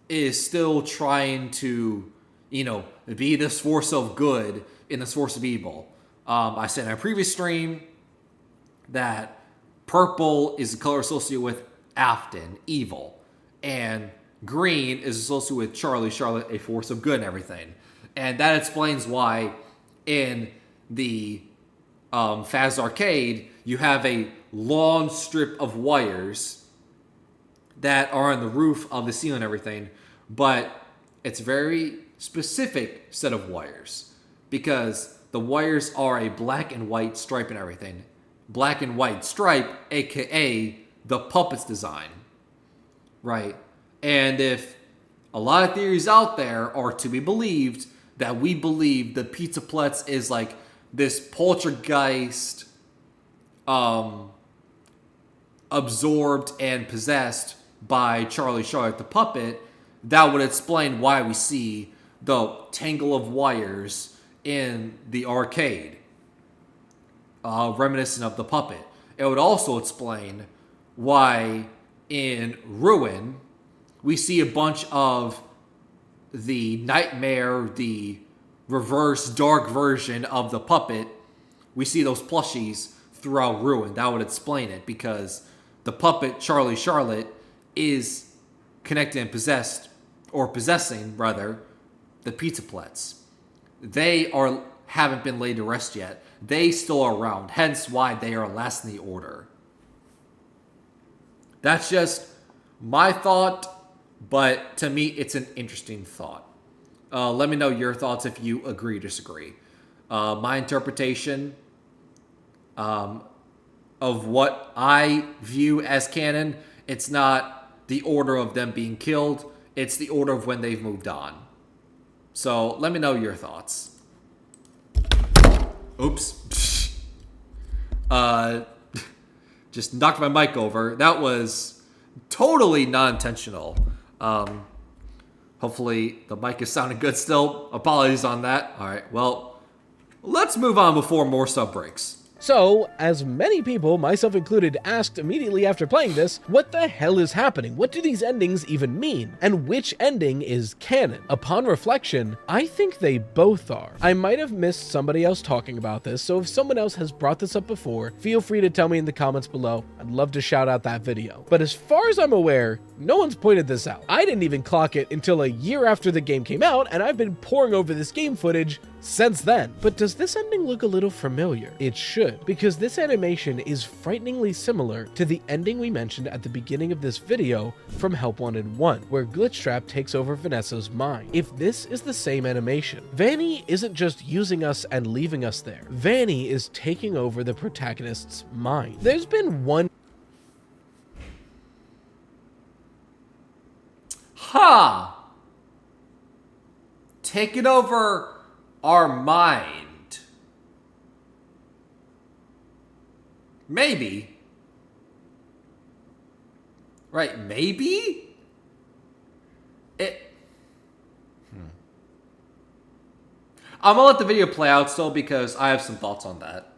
is still trying to, be this force of good in this force of evil. I said in a previous stream that purple is the color associated with Afton, evil. And green is associated with Charlie Charlotte, a force of good and everything. And that explains why in the Faz Arcade, you have a long strip of wires that are on the roof of the ceiling and everything, but it's a very specific set of wires because the wires are a black and white stripe and everything. Black and white stripe, aka the puppet's design, right? And if a lot of theories out there are to be believed, that we believe the Pizza Pletz is like this poltergeist absorbed and possessed by Charlie Charlotte the puppet, that would explain why we see the tangle of wires in the arcade, reminiscent of the puppet. It would also explain why in Ruin we see a bunch of the nightmare, the reverse dark version of the puppet. We see those plushies throughout Ruin. That would explain it, because the puppet Charlie Charlotte is connected and possessed, or possessing rather, the Pizza Plets. They haven't been laid to rest yet. They still are around, hence why they are last in the order. That's just my thought, but to me, it's an interesting thought. Let me know your thoughts if you agree or disagree. My interpretation of what I view as canon, it's not the order of them being killed, it's the order of when they've moved on. So let me know your thoughts. Oops. Just knocked my mic over. That was totally non-intentional. Hopefully the mic is sounding good still. Apologies on that. All right, well, let's move on before more sub breaks. So, as many people, myself included, asked immediately after playing this, what the hell is happening? What do these endings even mean? And which ending is canon? Upon reflection, I think they both are. I might have missed somebody else talking about this, so if someone else has brought this up before, feel free to tell me in the comments below. I'd love to shout out that video. But as far as I'm aware, no one's pointed this out. I didn't even clock it until a year after the game came out, and I've been poring over this game footage since then. But does this ending look a little familiar? It should, because this animation is frighteningly similar to the ending we mentioned at the beginning of this video from Help Wanted 1, where Glitchtrap takes over Vanessa's mind. If this is the same animation, Vanny isn't just using us and leaving us there. Vanny is taking over the protagonist's mind. There's been one taking over our mind. Maybe. Right, maybe? I'm gonna let the video play out still because I have some thoughts on that.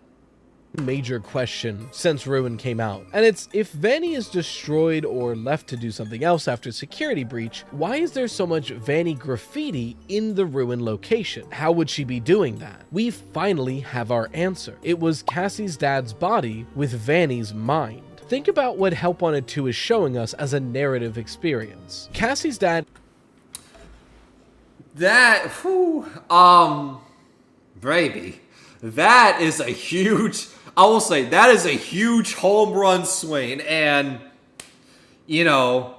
Major question since Ruin came out, and it's, if Vanny is destroyed or left to do something else after security breach, why is there so much Vanny graffiti in the Ruin location? How would she be doing that? We finally have our answer. It was Cassie's dad's body with Vanny's mind. Think about what Help Wanted 2 is showing us as a narrative experience. Cassie's dad... Baby, that is a huge... I will say, that is a huge home run swing, and, you know,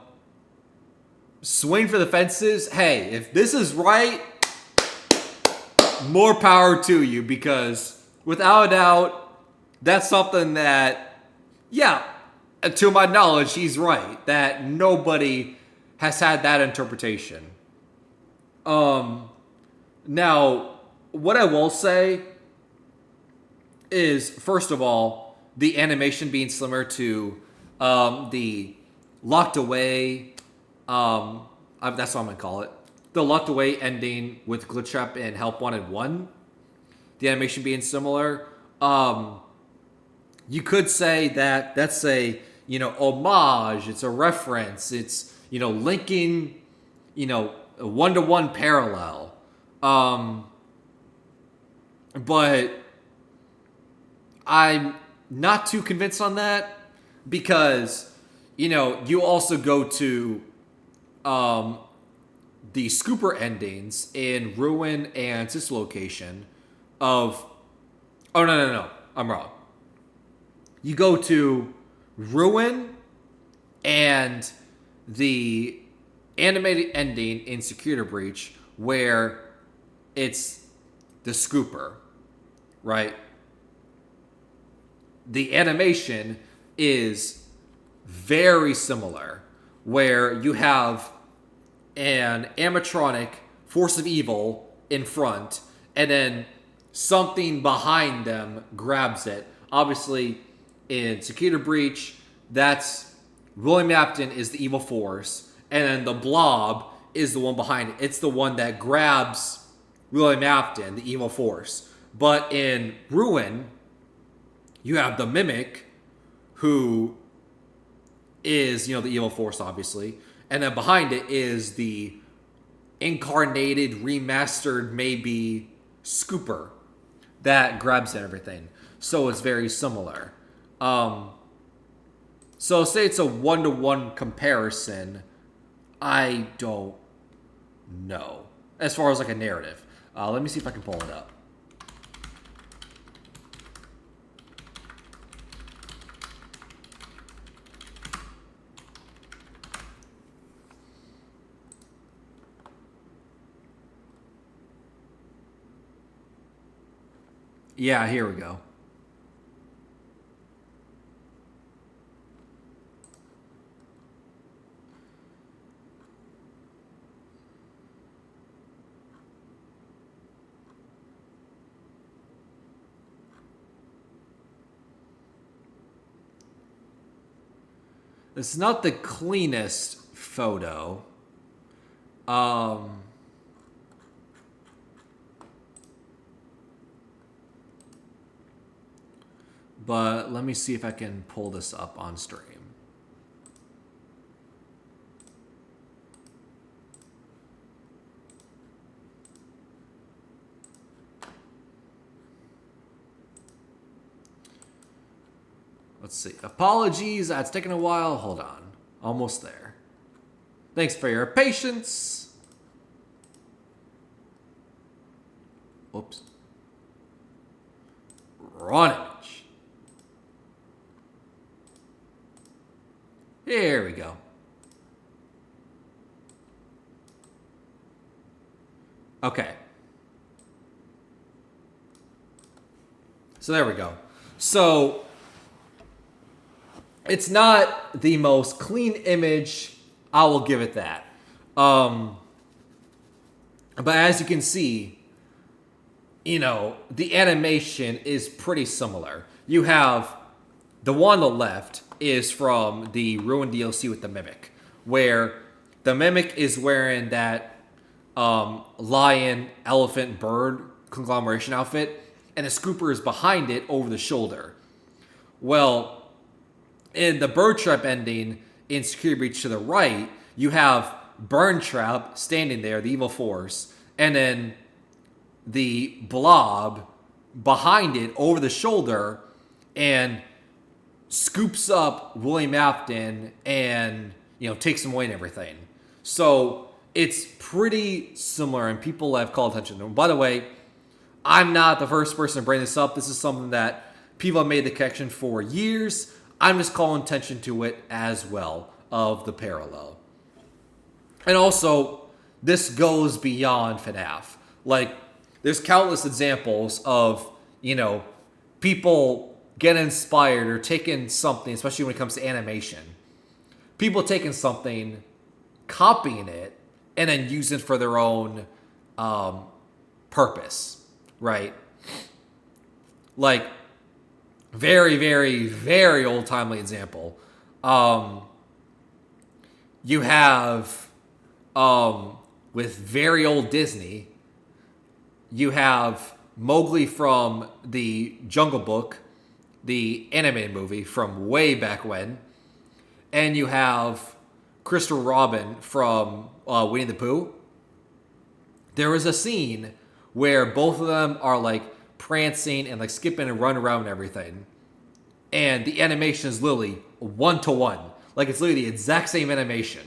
swing for the fences. Hey, if this is right, more power to you, because without a doubt, that's something that, yeah, to my knowledge, he's right, that nobody has had that interpretation. Now, what I will say is, first of all, the animation being similar to the Locked Away, that's what I'm going to call it, the Locked Away ending with Glitchtrap and Help Wanted 1, the animation being similar. You could say that that's a, you know, homage, it's a reference, it's, you know, linking, you know, a one-to-one parallel. But I'm not too convinced on that, because, you know, you also go to the Scooper endings in Ruin and Sister Location of... Oh, no. I'm wrong. You go to Ruin and the animated ending in Security Breach, where it's the Scooper, right? The animation is very similar, where you have an animatronic force of evil in front, and then something behind them grabs it. Obviously, in Security Breach, that's William Afton is the evil force, and then the Blob is the one behind it. It's the one that grabs William Afton, the evil force. But in Ruin, you have the Mimic, who is, the evil force, obviously. And then behind it is the incarnated, remastered, maybe, Scooper that grabs everything. So it's very similar. So say it's a 1-to-1 comparison. I don't know. As far as like a narrative. Let me see if I can pull it up. Yeah, here we go. It's not the cleanest photo. But let me see if I can pull this up on stream. Let's see. Apologies, that's taken a while. Hold on. Almost there. Thanks for your patience. Oops. Wrong image. Here we go. Okay. So there we go. So it's not the most clean image. I will give it that. But as you can see, the animation is pretty similar. You have the one on the left is from the Ruin DLC with the Mimic, where the Mimic is wearing that lion, elephant, bird conglomeration outfit, and the Scooper is behind it over the shoulder. Well, in the Bird Trap ending in Security Breach to the right, you have Burn Trap standing there, the evil force, and then the Blob behind it over the shoulder and scoops up William Afton and, takes him away and everything. So it's pretty similar, and people have called attention to him. By the way, I'm not the first person to bring this up. This is something that people have made the connection for years. I'm just calling attention to it as well, of the parallel. And also, this goes beyond FNAF. Like, there's countless examples of, people get inspired or taking something, especially when it comes to animation. People taking something, copying it, and then using it for their own purpose, right? Like, very, very, very old-timely example. You have, with very old Disney, you have Mowgli from the Jungle Book, the animated movie from way back when, and you have Christopher Robin from Winnie the Pooh. There was a scene where both of them are like prancing and like skipping and running around and everything, and the animation is literally 1-to-1. Like, it's literally the exact same animation.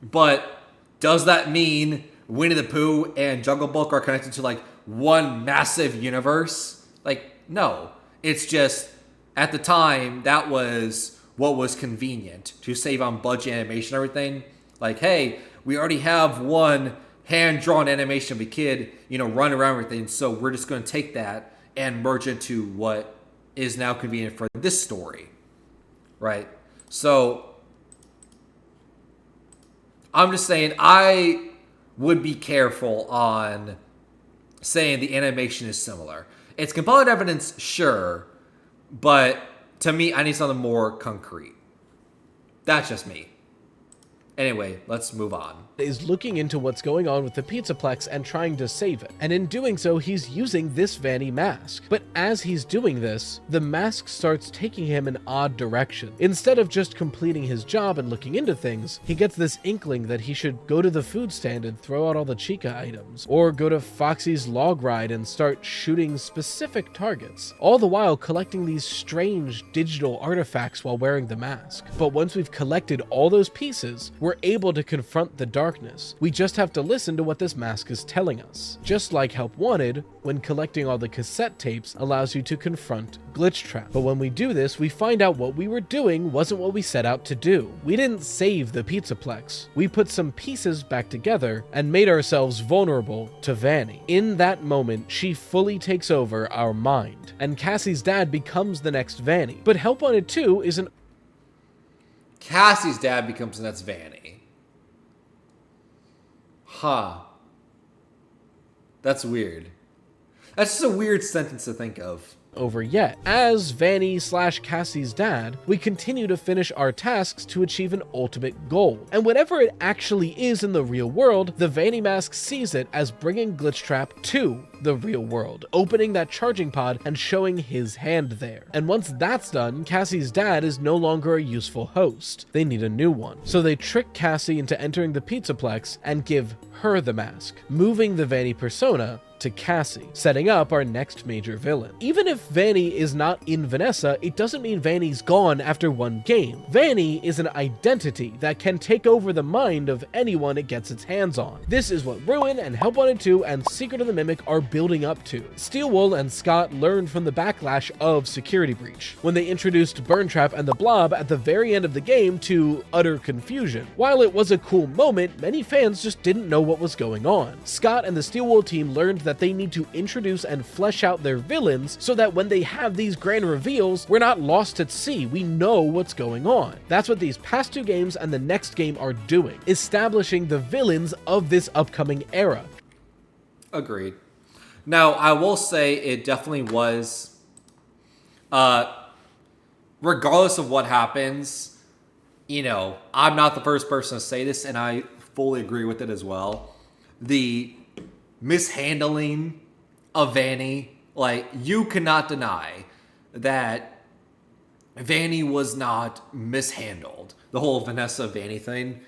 But does that mean Winnie the Pooh and Jungle Book are connected to like one massive universe? Like, no. It's just, at the time, that was what was convenient to save on budget animation and everything. Like, hey, we already have one hand-drawn animation of a kid, running around and everything, so we're just going to take that and merge into what is now convenient for this story, right? So, I'm just saying, I would be careful on saying the animation is similar. It's compelling evidence, sure, but To me, I need something more concrete. That's just me. Anyway, let's move on. Is looking into what's going on with the Pizzaplex and trying to save it. And in doing so, he's using this Vanny mask. But as he's doing this, the mask starts taking him an odd direction. Instead of just completing his job and looking into things, he gets this inkling that he should go to the food stand and throw out all the Chica items, or go to Foxy's log ride and start shooting specific targets, all the while collecting these strange digital artifacts while wearing the mask. But once we've collected all those pieces, we're able to confront the darkness. We just have to listen to what this mask is telling us. Just like Help Wanted, when collecting all the cassette tapes allows you to confront Glitchtrap. But when we do this, we find out what we were doing wasn't what we set out to do. We didn't save the Pizzaplex. We put some pieces back together and made ourselves vulnerable to Vanny. In that moment, she fully takes over our mind, and Cassie's dad becomes the next Vanny. But Help Wanted 2 is an Cassie's dad becomes the next Vanny. Huh. That's weird. That's just a weird sentence to think of. over yet. As Vanny/Cassie's dad, we continue to finish our tasks to achieve an ultimate goal. And whatever it actually is in the real world, the Vanny mask sees it as bringing Glitchtrap to the real world, opening that charging pod and showing his hand there. And once that's done, Cassie's dad is no longer a useful host. They need a new one. So they trick Cassie into entering the Pizzaplex and give her the mask, moving the Vanny persona to Cassie, setting up our next major villain. Even if Vanny is not in Vanessa, it doesn't mean Vanny's gone after one game. Vanny is an identity that can take over the mind of anyone it gets its hands on. This is what Ruin and Help Wanted 2 and Secret of the Mimic are building up to. Steelwool and Scott learned from the backlash of Security Breach, when they introduced Burntrap and the Blob at the very end of the game to utter confusion. While it was a cool moment, many fans just didn't know what was going on. Scott and the Steelwool team learned that they need to introduce and flesh out their villains so that when they have these grand reveals, we're not lost at sea. We know what's going on. That's what these past two games and the next game are doing, establishing the villains of this upcoming era. Agreed. Now, I will say it definitely was, regardless of what happens, you know, I'm not the first person to say this, and I fully agree with it as well. The mishandling of Vanny, like, you cannot deny that Vanny was not mishandled. The whole Vanessa Vanny thing,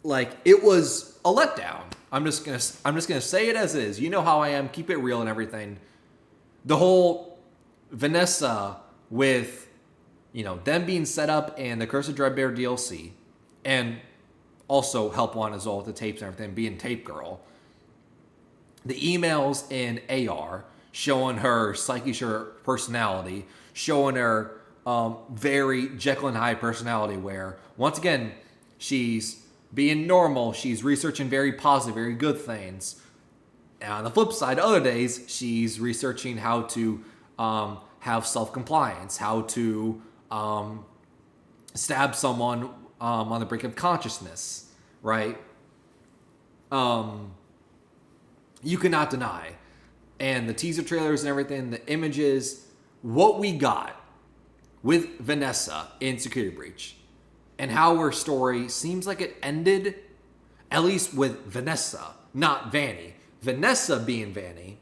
like, it was a letdown. I'm just gonna say it as is. You know how I am. Keep it real and everything. The whole Vanessa with, you know, them being set up in the Curse of Dreadbear DLC, and also Help Wanted as well with the tapes and everything, being Tape Girl. The emails in AR showing her Psyche personality, showing her very Jekyll and Hyde personality, where once again she's being normal, she's researching very positive, very good things. And on the flip side, other days she's researching how to have self-compliance, how to stab someone on the brink of consciousness, right? You cannot deny. And the teaser trailers and everything, the images, what we got with Vanessa in Security Breach, and how her story seems like it ended, at least with Vanessa, not Vanny. Vanessa being Vanny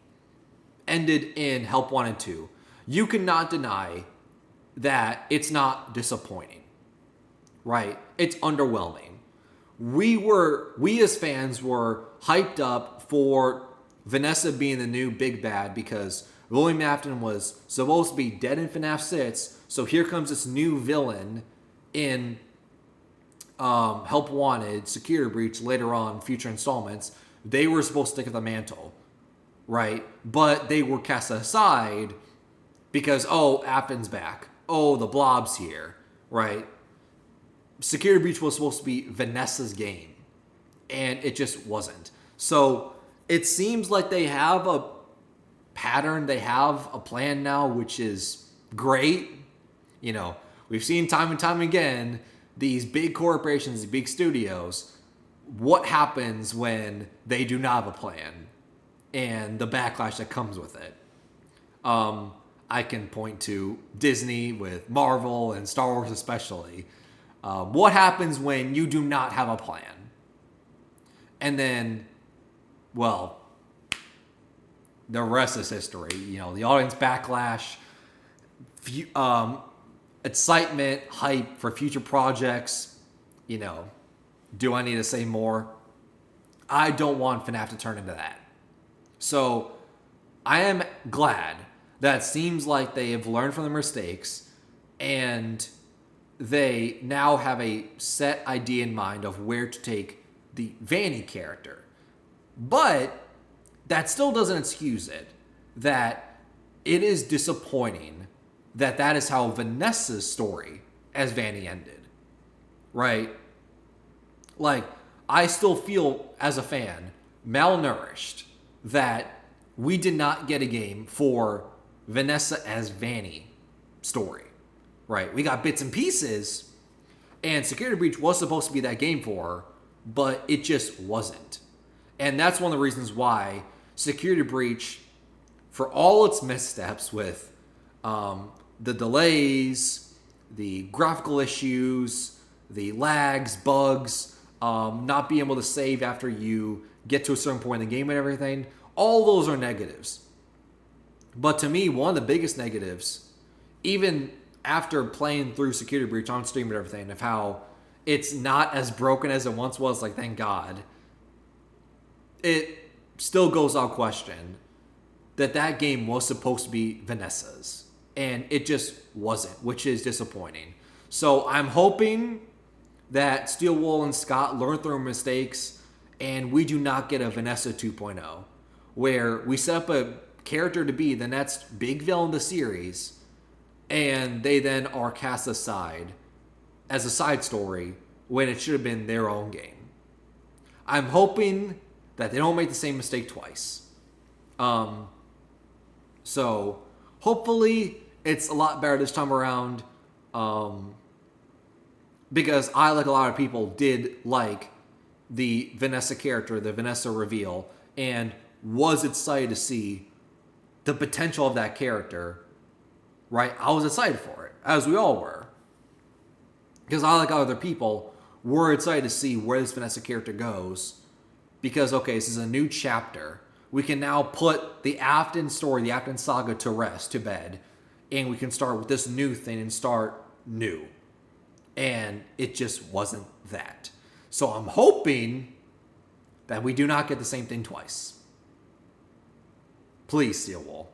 ended in Help Wanted 2. You cannot deny that it's not disappointing, right? It's underwhelming. We as fans were hyped up for Vanessa being the new big bad because William Afton was supposed to be dead in FNAF 6, so here comes this new villain in Help Wanted, Security Breach, later on, future installments. They were supposed to take the mantle, right? But they were cast aside because, oh, Afton's back. Oh, the Blob's here, right? Security Breach was supposed to be Vanessa's game, and it just wasn't. So it seems like they have a pattern, they have a plan now, which is great. You know, we've seen time and time again, these big corporations, these big studios, what happens when they do not have a plan and the backlash that comes with it. I can point to Disney with Marvel and Star Wars especially. What happens when you do not have a plan? And then, well, the rest is history. You know, the audience backlash, excitement, hype for future projects. You know, do I need to say more? I don't want FNAF to turn into that. So I am glad that it seems like they have learned from their mistakes and they now have a set idea in mind of where to take the VANNY character. But that still doesn't excuse it that it is disappointing that that is how Vanessa's story as VANNY ended. Right? Like, I still feel as a fan malnourished that we did not get a game for Vanessa as VANNY story. Right? We got bits and pieces, and Security Breach was supposed to be that game for her, but it just wasn't. And that's one of the reasons why Security Breach, for all its missteps with the delays, the graphical issues, the lags, bugs, not being able to save after you get to a certain point in the game and everything, all those are negatives. But to me, one of the biggest negatives, even after playing through Security Breach on stream and everything, of how it's not as broken as it once was, like, thank God, it still goes out question that that game was supposed to be Vanessa's. And it just wasn't, which is disappointing. So I'm hoping that Steel Wool and Scott learn through mistakes and we do not get a Vanessa 2.0, where we set up a character to be the next big villain of the series and they then are cast aside as a side story when it should have been their own game. I'm hoping that they don't make the same mistake twice. So hopefully it's a lot better this time around. Because I, like a lot of people, did like the Vanessa character, the Vanessa reveal, and was excited to see the potential of that character. Right? I was excited for it, as we all were. Because I, like other people, were excited to see where this Vanessa character goes. Because, okay, this is a new chapter. We can now put the Afton story, the Afton saga to rest, to bed. And we can start with this new thing and start new. And it just wasn't that. So I'm hoping that we do not get the same thing twice. Please, Steel Wool.